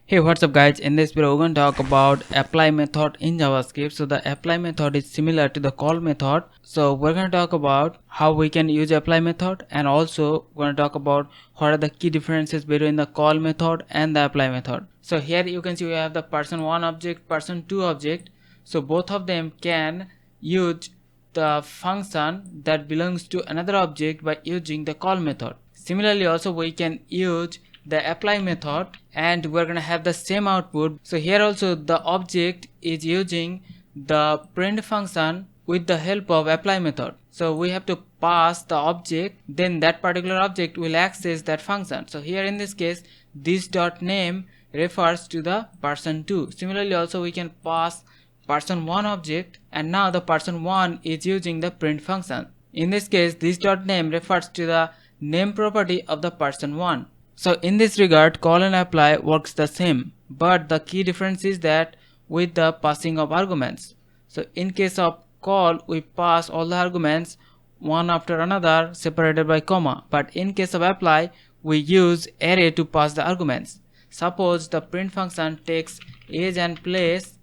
Hey, what's up guys? In this video we're going to talk about apply method in JavaScript. So the apply method is similar to the call method. So we're going to talk about how we can use apply method, and also we're going to talk about what are the key differences between the call method and the apply method. So here you can see we have the person1 object, person2 object. So both of them can use the function that belongs to another object by using the call method. Similarly also we can use the apply method and we're gonna have the same output. So here also the object is using the print function with the help of apply method. So we have to pass the object, then that particular object will access that function. So here in this case this dot name refers to the person2. Similarly also we can pass person1 object, and now the person1 is using the print function. In this case this dot name refers to the name property of the person1. So in this regard call and apply works the same, but the key difference is that with the passing of arguments. So in case of call we pass all the arguments one after another separated by comma, but in case of apply we use array to pass the arguments. Suppose the print function takes age and place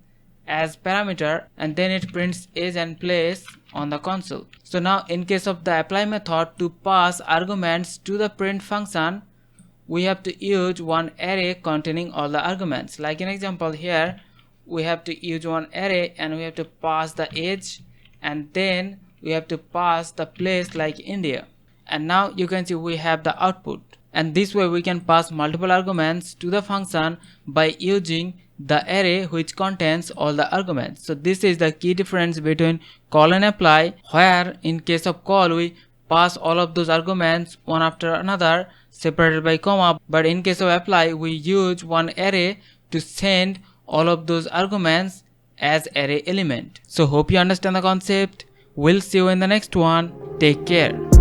as parameter and then it prints age and place on the console. So now in case of the apply method, to pass arguments to the print function we have to use one array containing all the arguments. Like in example here we have to use one array and we have to pass the age and then we have to pass the place like India, and now you can see we have the output. And this way we can pass multiple arguments to the function by using the array which contains all the arguments. So this is the key difference between call and apply, where in case of call we pass all of those arguments one after another separated by comma, but in case of apply we use one array to send all of those arguments as array element. So hope you understand the concept. We'll see you in the next one. Take care.